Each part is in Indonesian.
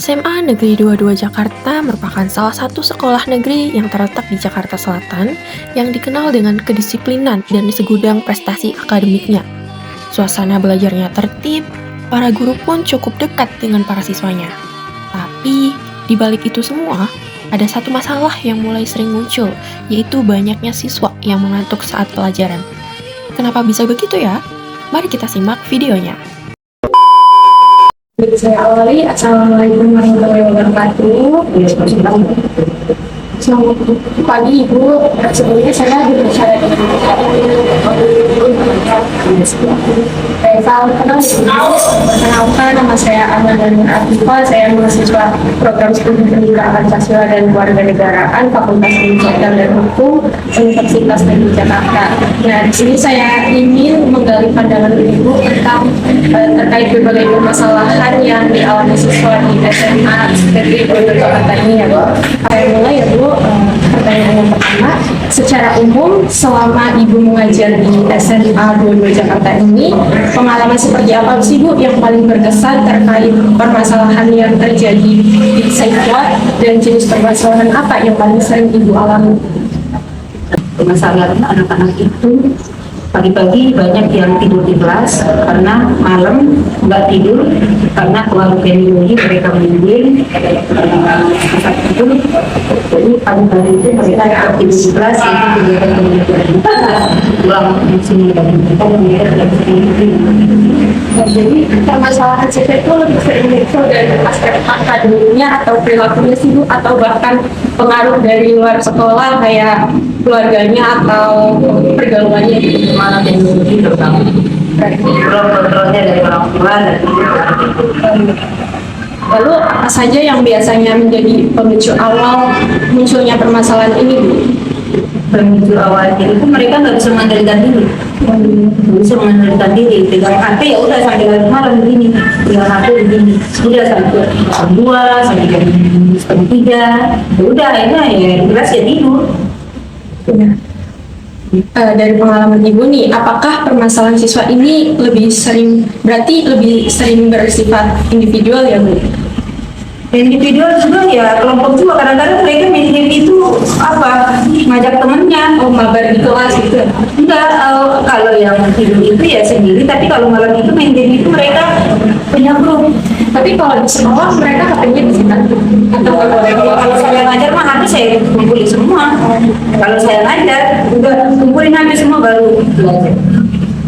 SMA Negeri 22 Jakarta merupakan salah satu sekolah negeri yang terletak di Jakarta Selatan yang dikenal dengan kedisiplinan dan segudang prestasi akademiknya. Suasana belajarnya tertib, para guru pun cukup dekat dengan para siswanya. Tapi, di balik itu semua, ada satu masalah yang mulai sering muncul, yaitu banyaknya siswa yang mengantuk saat pelajaran. Kenapa bisa begitu ya? Mari kita simak videonya. Saya awali, Assalamualaikum warahmatullahi wabarakatuh. Selamat pagi Ibu. Sebelumnya saya dipercaya salam kenal. Perkenalkan, nama saya Ahmad dan Afifa. Saya mahasiswa program studi pendidikan Pancasila dan Kewarganegaraan Fakultas Ilmu Sosial dan Hukum Universitas Negeri Jakarta. Nah, di sini saya ingin menggali pandangan Ibu tentang terkait berbagai permasalahan yang dialami siswa di SMA Negeri 22 Jakarta ini ya Bu. Saya mulai ya Bu. Pertanyaan yang pertama, secara umum selama Ibu mengajar di SMA 22 Jakarta ini, pengalaman seperti apa sih Bu yang paling berkesan terkait permasalahan yang terjadi di siswa dan jenis permasalahan apa yang paling sering Ibu alami? Permasalahan anak-anak itu pagi-pagi banyak yang tidur di kelas karena malam nggak tidur karena keluarga biologi mereka menungguin saat itu. Jadi pagi-pagi itu mereka tidur di kelas itu kegiatan pulang sini dan mereka Jadi permasalahan seperti itu lebih sering muncul dari aspek akademiknya atau perilakunya sih Bu, atau bahkan pengaruh dari luar sekolah kayak keluarganya atau pergaulannya gitu. malam teknologi terutama kontrolnya dari orang tua dan Lalu apa saja yang biasanya menjadi pemicu awal munculnya permasalahan ini Bu? pemicu awalnya itu mereka nggak bisa mengendalikan diri, nggak bisa mengendalikan diri. Pegang HP ya udah sampai larut malam begini, pegang HP begini, udah sampai jam 2, sampai jam setengah 3, ya udah akhirnya ya jelas ya tidur. Dari pengalaman Ibu nih, apakah permasalahan siswa ini lebih sering bersifat individual ya Bu? Individual juga ya, kelompok juga kadang-kadang mereka main game itu apa ngajak temennya Mabar di kelas gitu? enggak, kalau yang tidur itu ya sendiri, tapi kalau malam itu main game itu mereka punya grup. Tapi kalau di sekolah mereka katanya di sini atau Kalau saya ngajar mah habis saya kumpulin semua. Kalau saya ngajar udah kumpulin habis semua baru belajar.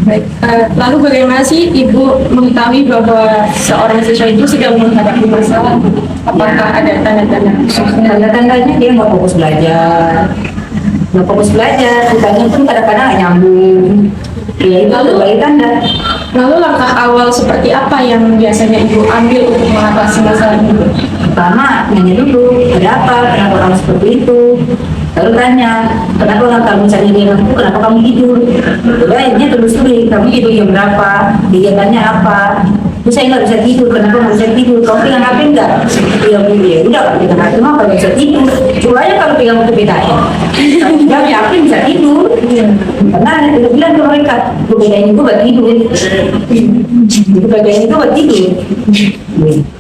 Baik, lalu bagaimana sih Ibu mengetahui bahwa seorang siswa itu sedang menghadapi masalah? Apakah ada tanda-tanda khusus? Tanda-tandanya dia nggak fokus belajar, ditanya pun kadang-kadang nggak nyambung. Ya itu sebagai tanda. Lalu langkah awal seperti apa yang biasanya Ibu ambil untuk mengatasi masalah ini? Pertama nanya dulu, ada apa, kenapa kamu seperti itu. Lalu tanya, kenapa kamu misalnya dia ngaku, kenapa kamu tidur? Lalu akhirnya telusuri, kamu tidur jam berapa, kegiatannya apa. Terus saya nggak bisa tidur, kenapa nggak bisa tidur? Kamu pegang HP nggak? Pegang buku ya, udah kalau pegang HP mah nggak bisa tidur. Coba aja kalau pegang buku BKM, kalau pegang HP bisa tidur. Karena dia bilang ke mereka, buku BKM itu buat tidur. Buku BKM itu buat tidur.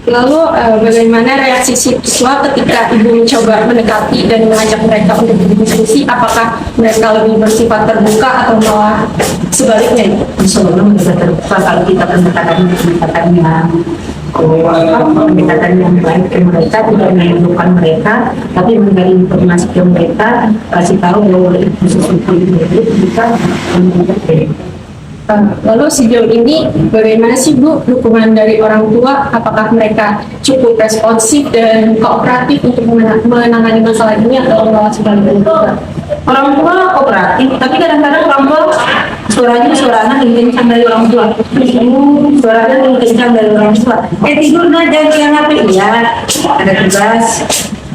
Lalu bagaimana reaksi siswa ketika Ibu mencoba mendekati dan mengajak mereka untuk berdiskusi? Apakah mereka lebih bersifat terbuka atau malah sebaliknya? Sebelum kita terbuka, kalau kita pendekatan yang baik ke mereka, tidak menentukan mereka, tapi memberi informasi ke mereka, kasih tahu bahwa itu sesuatu itu bisa menentukan. Lalu sejauh ini bagaimana sih Bu dukungan dari orang tua? Apakah mereka cukup responsif dan kooperatif untuk menangani masalah ini atau malah sebaliknya? Orang tua kooperatif, tapi kadang-kadang orang tua suara anak lebih kencang dari orang tua. Suaranya lebih kencang dari orang tua. Tidur nah jangan HP ya, ada tugas.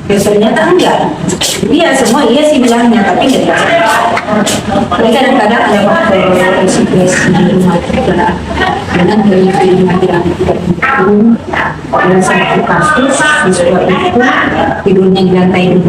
Ya ternyata enggak. Iya semua iya sih bilangnya, tapi enggak. Tapi kadang-kadang ada faktor situasi rumah juga dengan dari yang tidak ada satu kasus siswa itu tidurnya di lantai 2,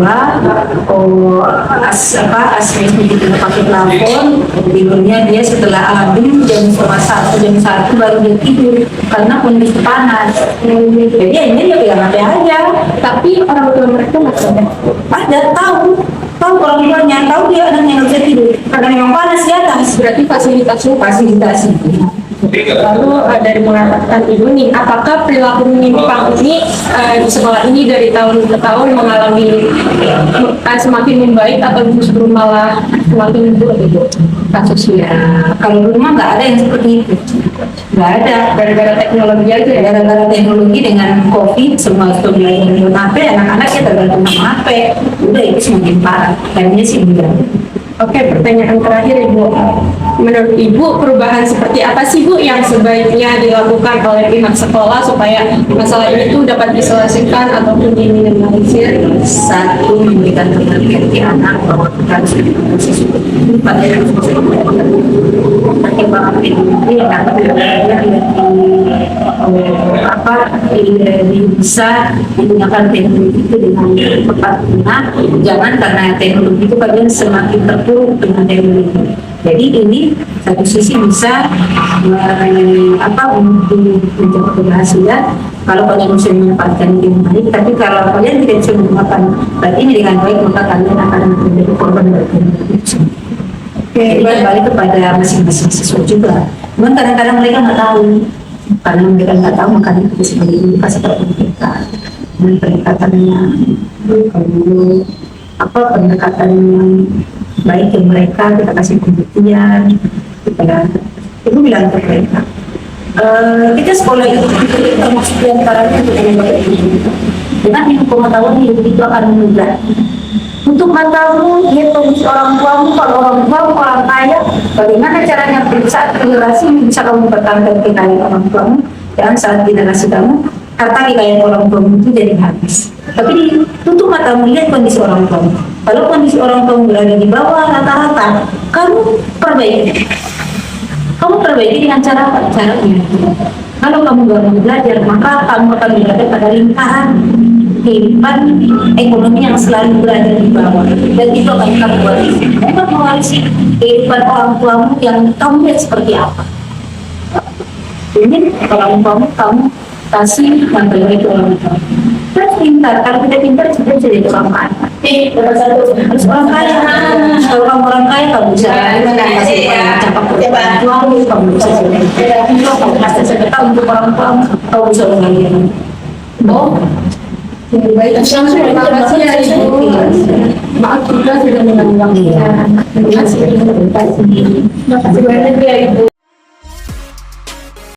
asbesnya itu pakai plafon, tidurnya dia setelah adem jam 1 baru dia tidur karena kondisi panas. Jadi ini dia bilang ada aja, Tapi orang tua mereka nggak sadar. ada tahu orang tuanya, tahu dia anaknya nggak bisa tidur karena memang panas di atas. Berarti fasilitasnya Fasilitasi. lalu dari mengatakan ibu nih, apakah perilaku menyimpang ini di sekolah ini dari tahun ke tahun mengalami semakin membaik atau justru malah semakin buruk ibu kasusnya? Kalau di rumah nggak ada yang seperti itu, nggak ada. Gara-gara teknologi aja ya. Gara-gara teknologi dengan COVID semua itu belajar dengan HP, anak-anak ya tergantung sama HP, udah itu semakin parah. Kayaknya sih enggak. Oke, pertanyaan terakhir Ibu. Menurut Ibu, perubahan seperti apa sih Bu yang sebaiknya dilakukan oleh pihak sekolah supaya masalah ini tuh dapat diselesaikan ataupun diminimalisir? Satu, memberikan pengertian di anak bahwa kita harus proses pada perkembangan teknologi yang dapat bisa menggunakan teknologi itu dengan tepat guna. Jangan karena teknologi itu kalian semakin terpuruk dengan teknologi. Jadi ini satu sisi bisa untuk mencapai keberhasilan kalau kalian bisa memanfaatkan dengan baik. Tapi kalau kalian tidak bisa menggunakan ini dengan baik, maka kalian akan menjadi korban dari teknologi. Jadi kembali kepada masing-masing siswa juga. Cuman kadang-kadang mereka nggak tahu, karena mereka nggak tahu makanya kita sebagai guru kasih tahu mereka dengan pendekatannya, pendekatan yang baik ke mereka, kita kasih pengertian, itu bilang ke mereka. Kita sekolah itu termasuk di antaranya untuk dengan ilmu pengetahuan hidup itu akan mudah. Untuk matamu, dia kondisi orang tuamu, kalau orang tuamu orang kaya, bagaimana caranya bisa generasi bisa kamu pertahankan kekayaan orang tuamu, dan saat generasi kamu, harta kekayaan orang tuamu itu jadi habis. Tapi tutup matamu, lihat kondisi orang tuamu. Kalau kondisi orang tuamu berada di bawah rata-rata, kamu perbaiki. Kamu perbaiki dengan cara apa? Caranya. Kalau kamu gak mau belajar, maka kamu akan berada pada lingkaran kehidupan ekonomi yang selalu berada di bawah, dan itu akan kamu warisi. Kamu mewarisi kehidupan orang tuamu yang kamu lihat seperti apa. Ini kalau kamu kasih yang terbaik ke orang tua. Terus pintar, kalau tidak pintar sudah jadi orang kaya. Harus orang kaya. Kalau kamu orang kaya, kamu bisa kasih capak orang tuamu, kamu bisa kamu kasih sedekah untuk orang tuamu, kamu bisa mengalir. Baik, terima kasih ya Ibu. Maaf juga sudah mengulangi. Terima kasih. Terima kasih banyak ya Ibu.